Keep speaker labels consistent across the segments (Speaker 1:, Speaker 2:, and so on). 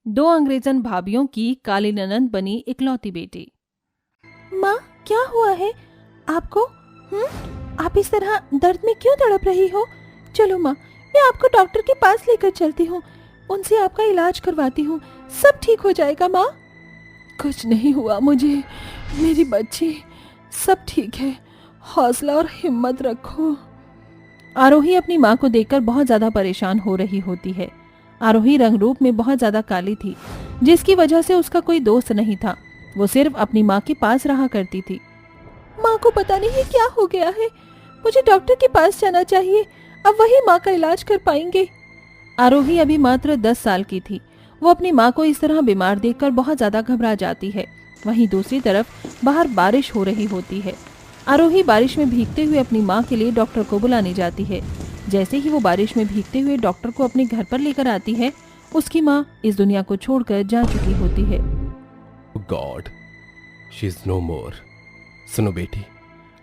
Speaker 1: दो अंग्रेजन भाभीियों की काली ननंद बनी इकलौती बेटी।
Speaker 2: माँ, क्या हुआ है आपको? आप इस तरह दर्द में क्यों तड़प रही हो? चलो माँ, मैं आपको डॉक्टर के पास लेकर चलती हूँ, उनसे आपका इलाज करवाती हूँ, सब ठीक हो जाएगा। माँ, कुछ नहीं हुआ मुझे, मेरी बच्ची, सब ठीक है, हौसला और हिम्मत रखो।
Speaker 1: आरोही अपनी माँ को देखकर बहुत ज्यादा परेशान हो रही होती है। आरोही रंग रूप में बहुत ज्यादा काली थी, जिसकी वजह से उसका कोई दोस्त नहीं था। वो सिर्फ अपनी माँ के पास रहा करती थी।
Speaker 2: माँ को पता नहीं क्या हो गया है, मुझे डॉक्टर के पास जाना चाहिए, अब वही माँ का इलाज कर पाएंगे।
Speaker 1: आरोही अभी मात्र 10 साल की थी। वो अपनी माँ को इस तरह बीमार देखकर बहुत ज्यादा घबरा जाती है। वहीं दूसरी तरफ बाहर बारिश हो रही होती है। आरोही बारिश में भीगते हुए अपनी माँ के लिए डॉक्टर को बुलाने जाती है। जैसे ही वो बारिश में भीगते हुए डॉक्टर को अपने घर पर लेकर आती है, उसकी माँ इस दुनिया को छोड़कर जा चुकी होती है।
Speaker 3: गॉड, शी इज नो मोर। सुनो बेटी,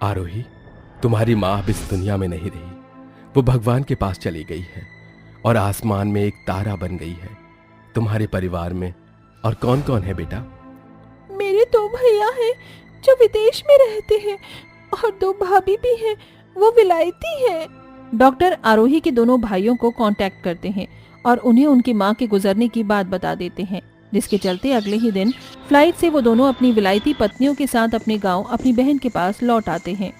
Speaker 3: आरोही, तुम्हारी माँ अब इस दुनिया में नहीं रही। वो भगवान के पास चली गई है और आसमान में एक तारा बन गई है। तुम्हारे परिवार में और कौन कौन है बेटा?
Speaker 2: मेरे 2 भैया हैं जो विदेश में रहते हैं और 2 भाभी भी हैं, वो विलायती है।
Speaker 1: डॉक्टर आरोही के दोनों भाइयों को कांटेक्ट करते हैं और उन्हें उनकी मां के गुजरने की बात बता देते हैं, जिसके चलते अगले ही दिन फ्लाइट से वो दोनों अपनी विलायती पत्नियों के साथ अपने गांव अपनी बहन के पास लौट आते हैं।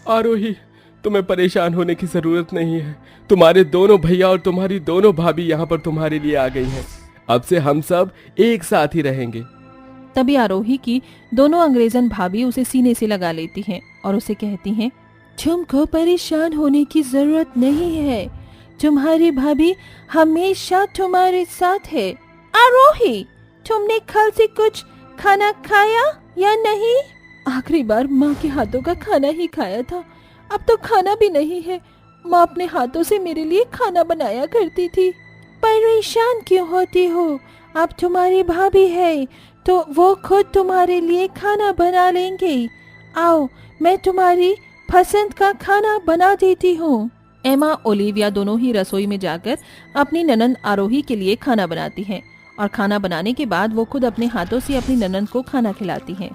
Speaker 3: आरोही, तुम्हें परेशान होने की जरूरत नहीं है। तुम्हारे दोनों भैया और तुम्हारी दोनों भाभी यहाँ पर तुम्हारे लिए आ गई हैं। अब से हम सब एक साथ ही रहेंगे।
Speaker 1: तभी आरोही की दोनों अंग्रेजन भाभी उसे सीने से लगा लेती हैं और उसे कहती हैं,
Speaker 2: तुमको परेशान होने की जरूरत नहीं है, तुम्हारी भाभी हमेशा तुम्हारे साथ है। आरोही, तुमने कल से कुछ खाना खाया या नहीं? आखिरी बार माँ के हाथों का खाना ही खाया था, अब तो खाना भी नहीं है। माँ अपने हाथों से मेरे लिए खाना बनाया करती थी। परेशान क्यों होती हो? अब तुम्हारी भाभी है तो वो खुद तुम्हारे लिए खाना बना लेंगे। आओ, मैं तुम्हारी पसंद का खाना बना देती हूँ।
Speaker 1: एमा ओलिविया दोनों ही रसोई में जाकर अपनी ननंद आरोही के लिए खाना बनाती हैं और खाना बनाने के बाद वो खुद अपने हाथों से अपनी ननंद को खाना खिलाती हैं।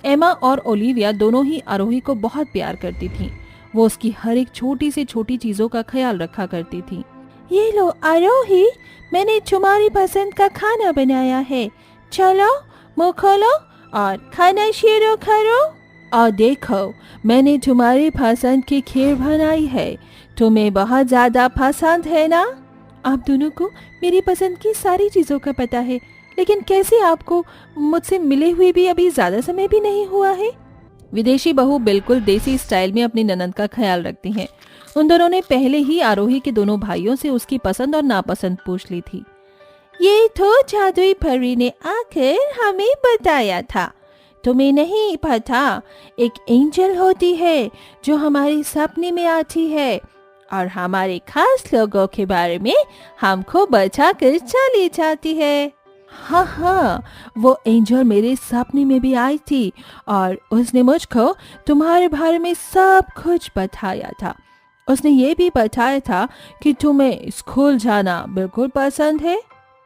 Speaker 1: एमा और ओलिविया दोनों ही आरोही को बहुत प्यार करती थीं। वो उसकी हर एक छोटी से छोटी चीजों का ख्याल रखा करती थी।
Speaker 2: ये लो आरोही, मैंने तुम्हारी पसंद का खाना बनाया है, चलो मुँह खोलो और खाना शुरू करो। और देखो, मैंने तुम्हारी पसंद की खीर बनाई है, तुम्हें बहुत ज्यादा पसंद है ना? आप दोनों को मेरी पसंद की सारी चीजों का पता है, लेकिन कैसे आपको मुझसे मिले हुए भी अभी ज्यादा समय भी नहीं हुआ है?
Speaker 1: विदेशी बहू बिल्कुल देसी स्टाइल में अपनी ननंद का ख्याल रखती हैं। उन दोनों ने पहले ही आरोही के दोनों भाइयों से उसकी पसंद और नापसंद पूछ ली थी।
Speaker 2: ये तो जादुई परी ने आकर हमें बताया था, तुम्हें नहीं पता? एक एंजल होती है जो हमारे सपने में आती है और हमारे खास लोगों के बारे में हमको बचा कर चली जाती है। हाँ, वो एंजल मेरे सपने में भी आई थी और उसने मुझको तुम्हारे बारे में सब कुछ बताया था। उसने ये भी बताया था कि तुम्हें स्कूल जाना बिल्कुल पसंद है।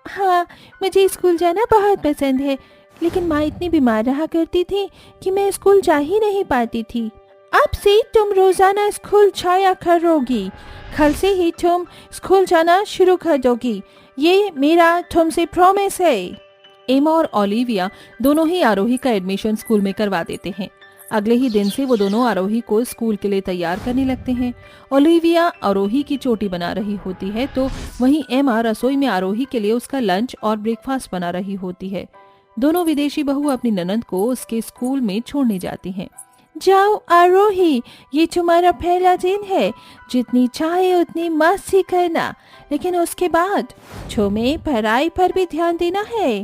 Speaker 2: हाँ, मुझे स्कूल जाना बहुत पसंद है, लेकिन माँ इतनी बीमार रहा करती थी कि मैं स्कूल जा ही नहीं पाती थी। अब से तुम रोजाना स्कूल जाया करोगी, कल से ही तुम स्कूल जाना शुरू कर दोगी, ये मेरा तुमसे प्रॉमिस है।
Speaker 1: एमा और ओलिविया दोनों ही आरोही का एडमिशन स्कूल में करवा देते हैं। अगले ही दिन से वो दोनों आरोही को स्कूल के लिए तैयार करने लगते हैं। ओलिविया आरोही की चोटी बना रही होती है तो वहीं एमा रसोई में आरोही के लिए उसका लंच और ब्रेकफास्ट बना रही होती है। दोनों विदेशी बहू अपनी ननंद को उसके स्कूल में छोड़ने जाती हैं।
Speaker 2: जाओ आरोही, ये तुम्हारा पहला दिन है, जितनी चाहे उतनी मस्ती करना, लेकिन उसके बाद तुम्हें पढ़ाई पर भी ध्यान देना है।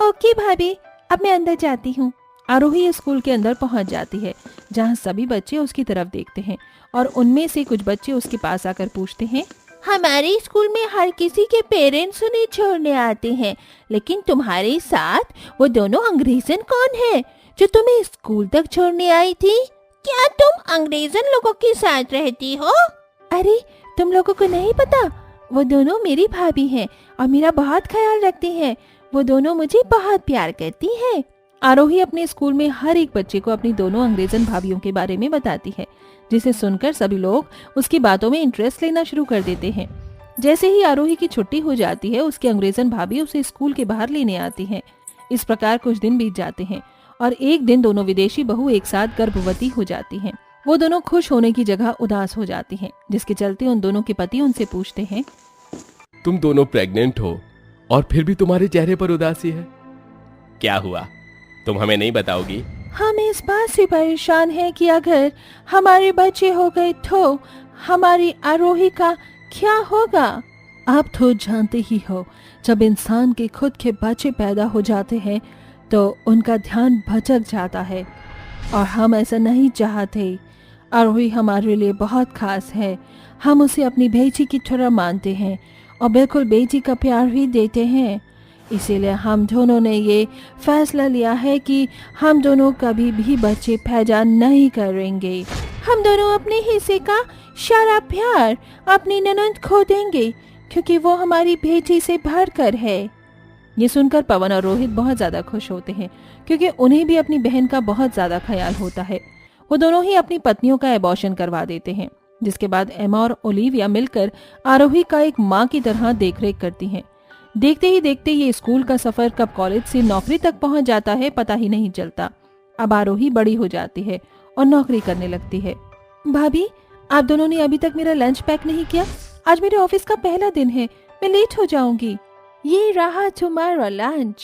Speaker 2: ओके भाभी, अब मैं अंदर जाती हूँ।
Speaker 1: आरोही स्कूल के अंदर पहुंच जाती है, जहां सभी बच्चे उसकी तरफ देखते हैं और उनमें से कुछ बच्चे उसके पास आकर पूछते हैं,
Speaker 2: हमारे स्कूल में हर किसी के पेरेंट्स उन्हें छोड़ने आते हैं, लेकिन तुम्हारे साथ वो दोनों अंग्रेजन कौन है जो तुम्हें स्कूल तक छोड़ने आई थी? क्या तुम अंग्रेजन लोगों के साथ रहती हो? अरे, तुम लोगों को नहीं पता, वो दोनों मेरी भाभी हैं और मेरा बहुत ख्याल रखती हैं। वो दोनों मुझे बहुत प्यार करती हैं।
Speaker 1: आरोही अपने स्कूल में हर एक बच्चे को अपनी दोनों अंग्रेजन भाभीयों के बारे में बताती है, जिसे सुनकर सभी लोग उसकी बातों में इंटरेस्ट लेना शुरू कर देते हैं। जैसे ही आरोही की छुट्टी हो जाती है, उसकी अंग्रेजन भाभी उसे स्कूल के बाहर लेने आती हैं। इस प्रकार कुछ दिन बीत जाते हैं और एक दिन दोनों विदेशी बहू एक साथ गर्भवती हो जाती हैं। वो दोनों खुश होने की जगह उदास हो जाती हैं, जिसके चलते उन दोनों के पति उनसे पूछते हैं,
Speaker 3: तुम दोनों प्रेग्नेंट हो और फिर भी तुम्हारे चेहरे पर उदासी है, क्या हुआ? तुम हमें नहीं बताओगी?
Speaker 2: हम इस बात से परेशान हैं कि अगर हमारे बच्चे हो गए तो हमारी आरोही का क्या होगा?
Speaker 1: आप तो जानते ही हो, जब इंसान के खुद के बच्चे पैदा हो जाते हैं तो उनका ध्यान भटक जाता है और हम ऐसा नहीं चाहते। आरोही हमारे लिए बहुत खास है। हम उसे अपनी बेटी की तरह मानते हैं और बिल्कुल बेटी का प्यार ही देते हैं। इसीलिए हम दोनों ने ये फैसला लिया है कि हम दोनों कभी भी बच्चे पैदा नहीं करेंगे।
Speaker 2: हम दोनों अपने हिस्से का सारा प्यार अपनी ननद को देंगे क्योंकि वो हमारी बेटी से बढ़कर है।
Speaker 1: ये सुनकर पवन और रोहित बहुत ज्यादा खुश होते हैं, क्योंकि उन्हें भी अपनी बहन का बहुत ज्यादा ख्याल होता है। वो दोनों ही अपनी पत्नियों का एबॉर्शन करवा देते हैं, जिसके बाद एमा और ओलिविया मिलकर आरोही का एक माँ की तरह देखरेख करती हैं। देखते ही देखते ये स्कूल का सफर कब कॉलेज से नौकरी तक पहुंच जाता है पता ही नहीं चलता। अब आरोही बड़ी हो जाती है और नौकरी करने लगती है।
Speaker 2: भाभी, आप दोनों ने अभी तक मेरा लंच पैक नहीं किया। आज मेरे ऑफिस का पहला दिन है, मैं लेट हो जाऊंगी। ये रहा तुम्हारा लंच।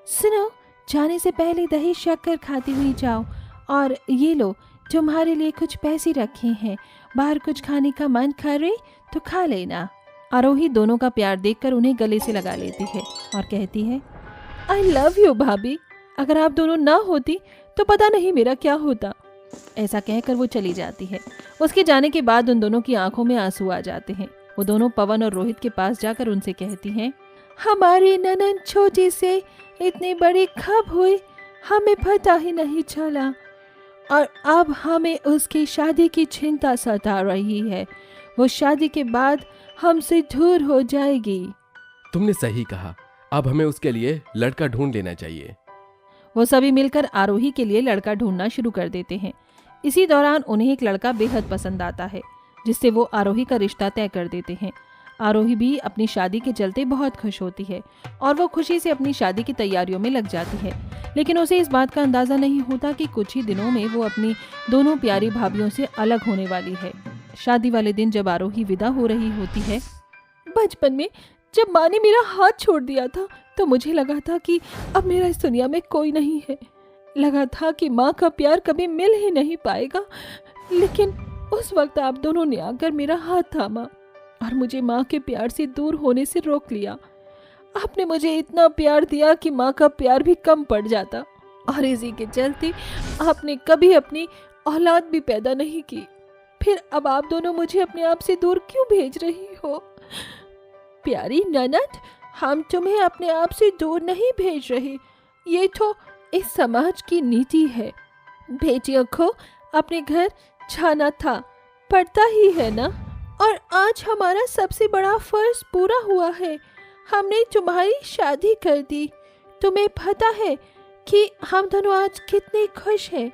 Speaker 2: सुनो, जाने से पहले दही शक्कर खाती हुई जाओ। और ये लो, तुम्हारे लिए कुछ पैसे रखे हैं। बाहर कुछ खाने का मन करे तो खा लेना।
Speaker 1: आरोही दोनों का प्यार देखकर उन्हें गले से लगा लेती है और कहती है,
Speaker 2: आई लव यू भाभी। अगर आप दोनों ना होती तो पता नहीं मेरा क्या होता।
Speaker 1: ऐसा कहकर वो चली जाती है। उसके जाने के बाद उन दोनों की आंखों में आंसू आ जाते हैं। वो दोनों पवन और रोहित के पास जाकर उनसे कहती हैं,
Speaker 2: हमारी ननद छोटी से इतनी बड़ी कब हुई, हमें पता ही नहीं चला। और अब हमें उसकी शादी की चिंता सता रही है। वो शादी के बाद हमसे दूर हो जाएगी।
Speaker 3: तुमने सही कहा, अब हमें उसके लिए लड़का ढूंढ लेना चाहिए।
Speaker 1: वो सभी मिलकर आरोही के लिए लड़का ढूंढना शुरू कर देते हैं। इसी दौरान उन्हें एक लड़का बेहद पसंद आता है, जिससे वो आरोही का रिश्ता तय कर देते हैं। आरोही भी अपनी शादी के चलते बहुत खुश होती है और वो खुशी से अपनी शादी की तैयारियों में लग जाती है। लेकिन उसे इस बात का अंदाजा नहीं होता कि कुछ ही दिनों में वो अपनी दोनों प्यारी भाभीयों से अलग होने वाली है। शादी वाले दिन जब आरोही विदा हो रही होती है,
Speaker 2: बचपन में जब माँ ने मेरा हाथ छोड़ दिया था तो मुझे लगा था कि अब मेरा इस दुनिया में कोई नहीं है। लगा था कि माँ का प्यार कभी मिल ही नहीं पाएगा। लेकिन उस वक्त आप दोनों ने आकर मेरा हाथ थामा और मुझे माँ के प्यार से दूर होने से रोक लिया। आपने मुझे इतना प्यार दिया कि माँ का प्यार भी कम पड़ जाता, और इसी के चलते आपने कभी अपनी औलाद भी पैदा नहीं की। फिर अब आप दोनों मुझे अपने आप से दूर क्यों भेज रही हो? प्यारी ननद, हम तुम्हें अपने आप से दूर नहीं भेज रहे। ये तो इस समाज की नीति है। बेटियों को अपने घर जाना था, पड़ता ही है ना। और आज हमारा सबसे बड़ा फर्ज पूरा हुआ है। हमने तुम्हारी शादी कर दी। तुम्हें पता है कि हम दोनों आज कितने खुश हैं।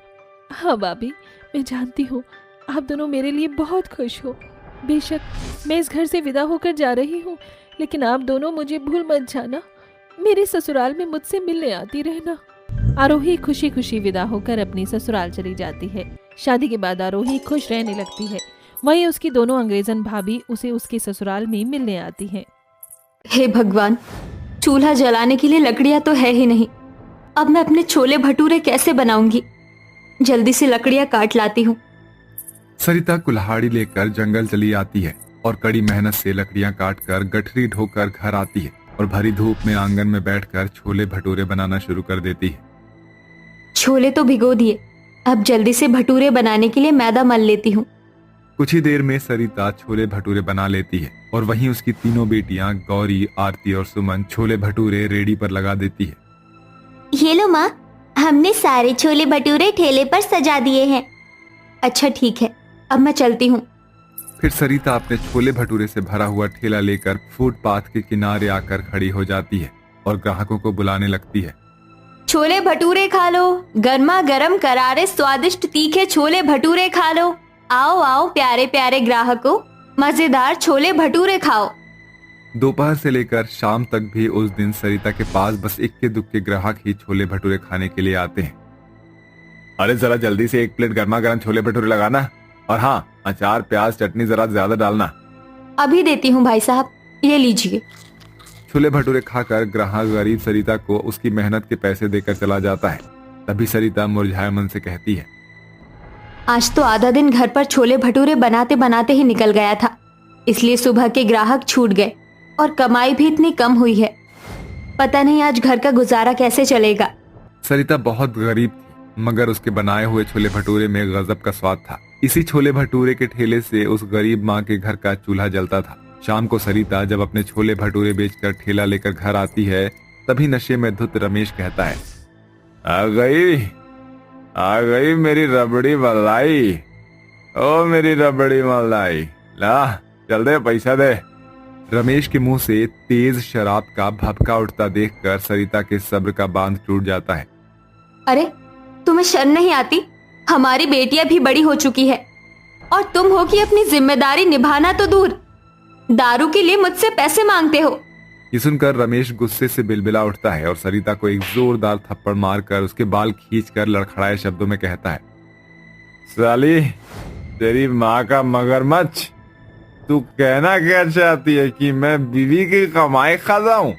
Speaker 2: हाँ भाभी, मैं जानती हूँ आप दोनों मेरे लिए बहुत खुश हो। बेशक मैं इस घर से विदा होकर जा रही हूँ, लेकिन आप दोनों मुझे भूल मत जाना। मेरे ससुराल में मुझसे मिलने आती रहना।
Speaker 1: आरोही खुशी खुशी विदा होकर अपनी ससुराल चली जाती है। शादी के बाद आरोही खुश रहने लगती है। वहीं उसकी दोनों अंग्रेजन भाभी उसे उसके ससुराल में मिलने आती हैं।
Speaker 4: हे भगवान, चूल्हा जलाने के लिए लकड़ियां तो है ही नहीं। अब मैं अपने छोले भटूरे कैसे बनाऊंगी? जल्दी से लकड़ियां काट लाती हूँ।
Speaker 5: सरिता कुल्हाड़ी लेकर जंगल चली आती है और कड़ी मेहनत से लकड़ियां काटकर गठरी ढोकर घर आती है और भरी धूप में आंगन में बैठकर छोले भटूरे बनाना शुरू कर देती है।
Speaker 4: छोले तो भिगो दिए, अब जल्दी से भटूरे बनाने के लिए मैदा मल लेती हूँ।
Speaker 5: कुछ ही देर में सरिता छोले भटूरे बना लेती है और वहीं उसकी तीनों बेटियां गौरी, आरती और सुमन छोले भटूरे रेडी पर लगा देती है।
Speaker 6: ये लो माँ, हमने सारे छोले भटूरे ठेले पर सजा दिए हैं।
Speaker 4: अच्छा ठीक है, अब मैं चलती हूँ।
Speaker 5: फिर सरिता अपने छोले भटूरे से भरा हुआ ठेला लेकर फुटपाथ के किनारे आकर खड़ी हो जाती है और ग्राहकों को बुलाने लगती है।
Speaker 4: छोले भटूरे खा लो, गर्मा गर्म करारे स्वादिष्ट तीखे छोले भटूरे खा लो। आओ आओ प्यारे प्यारे ग्राहकों, मजेदार छोले भटूरे खाओ।
Speaker 5: दोपहर से लेकर शाम तक भी उस दिन सरिता के पास बस इक्के दुक्के ग्राहक ही छोले भटूरे खाने के लिए आते हैं। अरे जरा जल्दी से 1 प्लेट गर्मा गर्म छोले भटूरे लगाना, और हाँ, अचार प्याज चटनी जरा ज्यादा डालना।
Speaker 4: अभी देती हूँ भाई साहब, ये लीजिए।
Speaker 5: छोले भटूरे खाकर ग्राहक गरीब सरिता को उसकी मेहनत के पैसे देकर चला जाता है। तभी सरिता मुरझाए मन से कहती है,
Speaker 4: आज तो आधा दिन घर पर छोले भटूरे बनाते बनाते ही निकल गया था, इसलिए सुबह के ग्राहक छूट गए और कमाई भी इतनी कम हुई है। पता नहीं आज घर का गुजारा कैसे चलेगा।
Speaker 5: सरिता बहुत गरीब थी, मगर उसके बनाए हुए छोले भटूरे में गजब का स्वाद था। इसी छोले भटूरे के ठेले से उस गरीब माँ के घर का चूल्हा जलता था। शाम को सरिता जब अपने छोले भटूरे बेचकर ठेला लेकर घर आती है, तभी नशे में धुत रमेश कहता है, आ गई मेरी रबड़ी मलाई, ओ मेरी रबड़ी मलाई, ला चल दे पैसा दे। रमेश के मुंह से तेज शराब का भभका उठता देखकर सरिता के सब्र का बांध टूट जाता है।
Speaker 4: अरे तुम्हें शर्म नहीं आती? हमारी बेटियां भी बड़ी हो चुकी है और तुम हो कि अपनी जिम्मेदारी निभाना तो दूर, दारू के लिए मुझसे पैसे मांगते हो।
Speaker 5: ये सुनकर रमेश गुस्से से बिलबिला उठता है और सरिता को एक जोरदार थप्पड़ मारकर उसके बाल खींचकर लड़खड़ाए शब्दों में कहता है, साली तेरी माँ का मगरमच्छ, तू कहना क्या चाहती है कि मैं बीवी की कमाई खा जाऊं?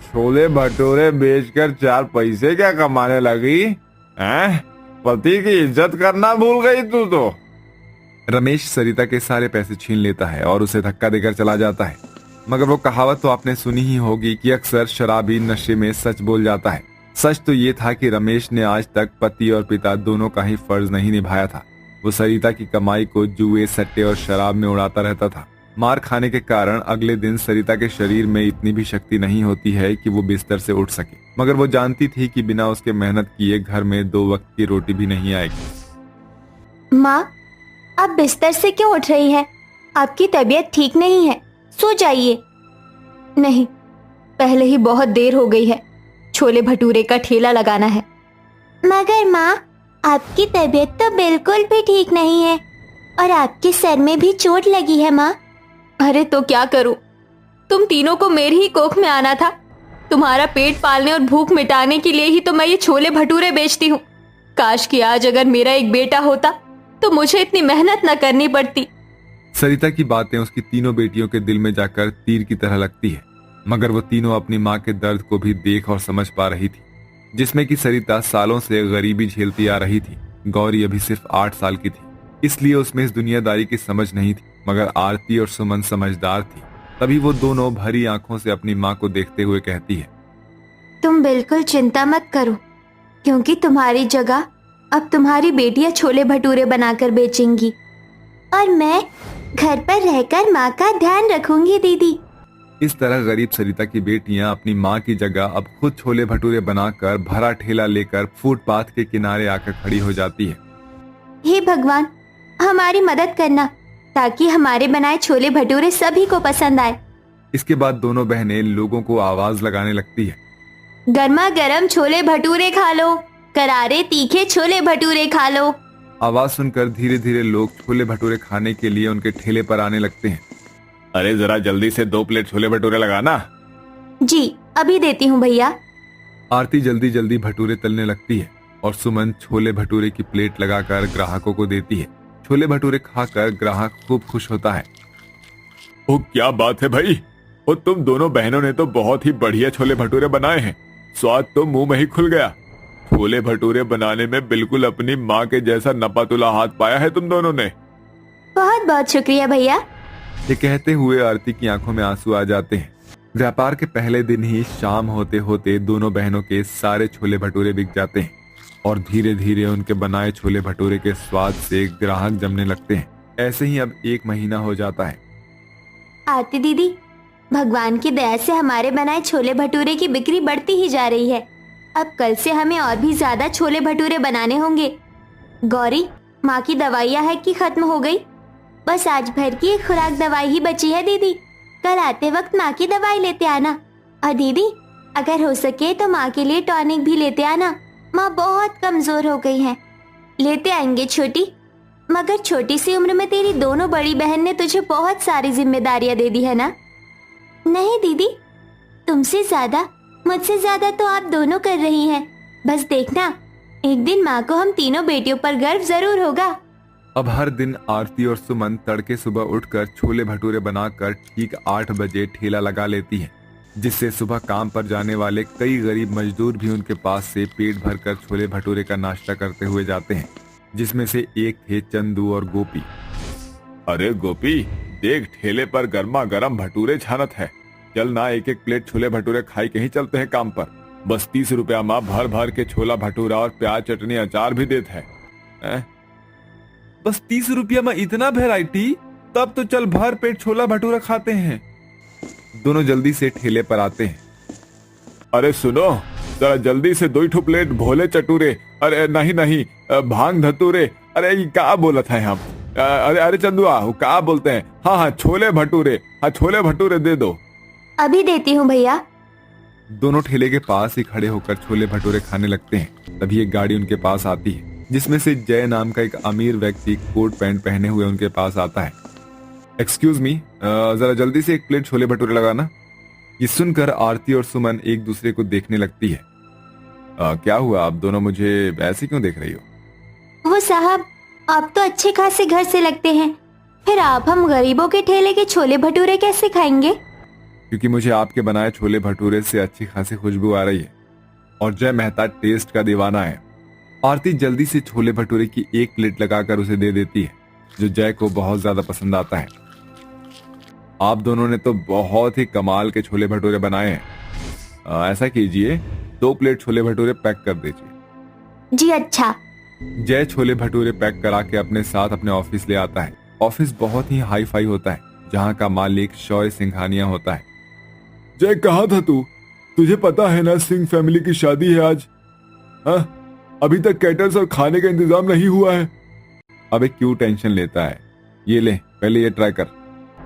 Speaker 5: छोले भटूरे बेचकर 4 पैसे क्या कमाने लगी हैं? पति की इज्जत करना भूल गई तू तो। रमेश सरिता के सारे पैसे छीन लेता है और उसे धक्का देकर चला जाता है। मगर वो कहावत तो आपने सुनी ही होगी कि अक्सर शराबी नशे में सच बोल जाता है। सच तो ये था कि रमेश ने आज तक पति और पिता दोनों का ही फर्ज नहीं निभाया था। वो सरिता की कमाई को जुए, सट्टे और शराब में उड़ाता रहता था। मार खाने के कारण अगले दिन सरिता के शरीर में इतनी भी शक्ति नहीं होती है कि वो बिस्तर से उठ सके, मगर वो जानती थी कि बिना उसके मेहनत किए घर में 2 वक्त की रोटी भी नहीं आएगी।
Speaker 6: माँ, आप बिस्तर से क्यों उठ रही है? आपकी तबीयत ठीक नहीं है, सो जाइए।
Speaker 4: नहीं, पहले ही बहुत देर हो गई है, छोले भटूरे का ठेला लगाना है।
Speaker 6: मगर माँ, आपकी तबीयत तो बिल्कुल भी ठीक नहीं है और आपके सर में भी चोट लगी है माँ।
Speaker 4: अरे तो क्या करूं? तुम तीनों को मेरी ही कोख में आना था। तुम्हारा पेट पालने और भूख मिटाने के लिए ही तो मैं ये छोले भटूरे बेचती हूँ। काश कि आज अगर मेरा एक बेटा होता तो मुझे इतनी मेहनत न करनी पड़ती।
Speaker 5: सरिता की बातें उसकी तीनों बेटियों के दिल में जाकर तीर की तरह लगती है, मगर वो तीनों अपनी माँ के दर्द को भी देख और समझ पा रही थी, जिसमें कि सरिता सालों से गरीबी झेलती आ रही थी। गौरी अभी सिर्फ 8 साल की थी, इसलिए उसमें इस दुनियादारी की समझ नहीं थी, मगर आरती और सुमन समझदार थी। तभी वो दोनों भरी आंखों से अपनी माँ को देखते हुए कहती है,
Speaker 6: तुम बिल्कुल चिंता मत करो, क्योंकि तुम्हारी जगह अब तुम्हारी बेटियां छोले भटूरे बनाकर बेचेंगी और मैं घर पर रहकर माँ का ध्यान रखूंगी दीदी।
Speaker 5: इस तरह गरीब सरिता की बेटियां अपनी माँ की जगह अब खुद छोले भटूरे बनाकर भरा ठेला लेकर फुटपाथ के किनारे आकर खड़ी हो जाती है।
Speaker 6: हे भगवान, हमारी मदद करना ताकि हमारे बनाए छोले भटूरे सभी को पसंद आए।
Speaker 5: इसके बाद दोनों बहनें लोगों को आवाज लगाने लगती है,
Speaker 6: गर्मा गर्म छोले भटूरे खा लो, करारे तीखे छोले भटूरे खा लो।
Speaker 5: आवाज सुनकर धीरे धीरे लोग छोले भटूरे खाने के लिए उनके ठेले पर आने लगते हैं। अरे जरा जल्दी से 2 प्लेट छोले भटूरे लगाना।
Speaker 6: जी, अभी देती हूँ भैया।
Speaker 5: आरती जल्दी जल्दी भटूरे तलने लगती है और सुमन छोले भटूरे की प्लेट लगाकर ग्राहकों को देती है। छोले भटूरे खाकर ग्राहक खूब खुश होता है। ओ क्या बात है भाई, ओ तुम दोनों बहनों ने तो बहुत ही बढ़िया छोले भटूरे बनाए हैं। स्वाद तो मुंह में ही खुल गया। छोले भटूरे बनाने में बिल्कुल अपनी माँ के जैसा नपातुला हाथ पाया है तुम दोनों ने।
Speaker 6: बहुत बहुत शुक्रिया भैया।
Speaker 5: ये कहते हुए आरती की आंखों में आंसू आ जाते हैं। व्यापार के पहले दिन ही शाम होते होते दोनों बहनों के सारे छोले भटूरे बिक जाते हैं और धीरे धीरे उनके बनाए छोले भटूरे के स्वाद से ग्राहक जमने लगते हैं। ऐसे ही अब 1 महीना हो जाता है।
Speaker 6: आरती दीदी, भगवान की दया से हमारे बनाए छोले भटूरे की बिक्री बढ़ती ही जा रही है। अब कल से हमें और भी ज्यादा छोले भटूरे बनाने होंगे। गौरी, माँ की दवाइयाँ है कि खत्म हो गई? बस आज भर की एक खुराक दवाई ही बची है दीदी। कल आते वक्त माँ की दवाई लेते आना। और दीदी, अगर हो सके तो माँ के लिए टॉनिक भी लेते आना। माँ बहुत कमजोर हो गई है। लेते आएंगे छोटी। मगर छोटी सी उम्र में तेरी दोनों बड़ी बहन ने तुझे बहुत सारी जिम्मेदारियां दे दी है ना? नहीं दीदी, तुमसे ज्यादा, मुझसे ज्यादा तो आप दोनों कर रही हैं। बस देखना, एक दिन माँ को हम तीनों बेटियों पर गर्व जरूर होगा।
Speaker 5: अब हर दिन आरती और सुमन तड़के सुबह उठकर छोले भटूरे बनाकर ठीक 8 बजे ठेला लगा लेती हैं, जिससे सुबह काम पर जाने वाले कई गरीब मजदूर भी उनके पास से पेट भरकर छोले भटूरे का नाश्ता करते हुए जाते हैं, जिसमें से एक थे चंदू और गोपी। अरे गोपी, देख ठेले पर गर्मा गर्म भटूरे छानत है। चल ना, एक एक प्लेट छोले भटूरे खाई के ही चलते हैं काम पर। बस 30 रुपया माँ भर भर के छोला भटूरा और प्याज चटनी अचार भी देते है। बस 30 रुपया में इतना वैरायटी? तब तो चल भर पेट छोला भटूरा खाते हैं। दोनों जल्दी से ठेले पर आते हैं। अरे सुनो, जरा जल्दी से 2 प्लेट भोले चटूरे। अरे नहीं, भांग धतूरे। अरे ये क्या बोला था हम? अरे चंदुआ, क्या बोलते हैं? हाँ, छोले भटूरे। हाँ, छोले भटूरे दे दो।
Speaker 6: अभी देती हूँ भैया।
Speaker 5: दोनों ठेले के पास ही खड़े होकर छोले भटूरे खाने लगते हैं। तभी एक गाड़ी उनके पास आती है, जिसमें से जय नाम का एक अमीर व्यक्ति कोट पैंट पहने हुए उनके पास आता है। एक्सक्यूज मी, जरा जल्दी से 1 प्लेट छोले भटूरे लगाना। ये सुनकर आरती और सुमन एक दूसरे को देखने लगती है। क्या हुआ, आप दोनों मुझे ऐसे क्यों देख रही हो?
Speaker 6: वो साहब, आप तो अच्छे खासे घर से लगते हैं, फिर आप हम गरीबों के ठेले के छोले भटूरे कैसे खाएंगे?
Speaker 5: क्योंकि मुझे आपके बनाए छोले भटूरे से अच्छी खासी खुशबू आ रही है और जय मेहता टेस्ट का दीवाना है। आरती जल्दी से छोले भटूरे की 1 प्लेट लगाकर उसे दे देती है, जो जय को बहुत ज्यादा पसंद आता है। आप दोनों ने तो बहुत ही कमाल के छोले भटूरे बनाए हैं। ऐसा कीजिए, 2 प्लेट छोले भटूरे पैक कर दीजिए।
Speaker 6: जी अच्छा।
Speaker 5: जय छोले भटूरे पैक करा के अपने साथ अपने ऑफिस ले आता है। ऑफिस बहुत ही हाई फाई होता है, जहाँ का मालिक शौर्य सिंघानिया होता है। जय, कहाँ था तू? तुझे पता है ना, सिंह फैमिली की शादी है आज। हाँ, अभी तक कैटर्स और खाने का इंतजाम नहीं हुआ है। अबे क्यों टेंशन लेता है? ये ले, पहले ये ट्राई कर।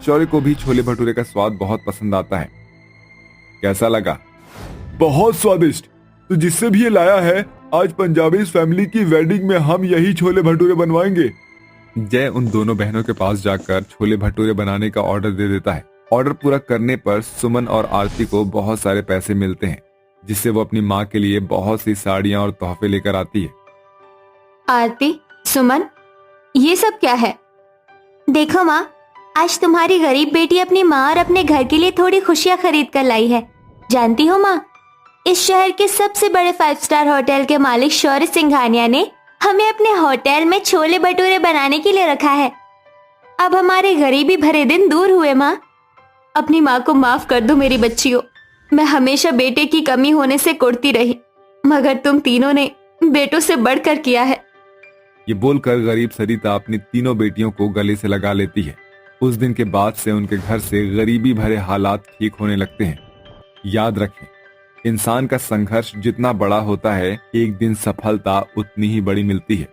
Speaker 5: शौर्य को भी छोले भटूरे का स्वाद बहुत पसंद आता है। कैसा लगा? बहुत स्वादिष्ट। तो जिससे भी ये लाया है, आज पंजाबी फैमिली की वेडिंग में हम यही छोले भटूरे बनवाएंगे। जय उन दोनों बहनों के पास जाकर छोले भटूरे बनाने का ऑर्डर दे देता है। ऑर्डर पूरा करने पर सुमन और आरती को बहुत सारे पैसे मिलते हैं, जिससे वो अपनी माँ के लिए बहुत सी साड़ियाँ और तोहफे लेकर आती है।
Speaker 4: आरती, सुमन, ये सब क्या है?
Speaker 6: देखो माँ, आज तुम्हारी गरीब बेटी अपनी माँ और अपने घर के लिए थोड़ी खुशियाँ खरीद कर लाई है। जानती हो माँ, इस शहर के सबसे बड़े 5 स्टार होटल के मालिक शौर्य सिंघानिया ने हमें अपने होटल में छोले भटूरे बनाने के लिए रखा है। अब हमारे गरीबी भरे दिन दूर हुए माँ।
Speaker 4: अपनी माँ को माफ कर दो मेरी बच्चियों। मैं हमेशा बेटे की कमी होने से कुढ़ती रही, मगर तुम तीनों ने बेटों से बढ़कर किया है।
Speaker 5: ये बोलकर गरीब सरिता अपनी तीनों बेटियों को गले से लगा लेती है। उस दिन के बाद से उनके घर से गरीबी भरे हालात ठीक होने लगते हैं। याद रखें, इंसान का संघर्ष जितना बड़ा होता है, एक दिन सफलता उतनी ही बड़ी मिलती है।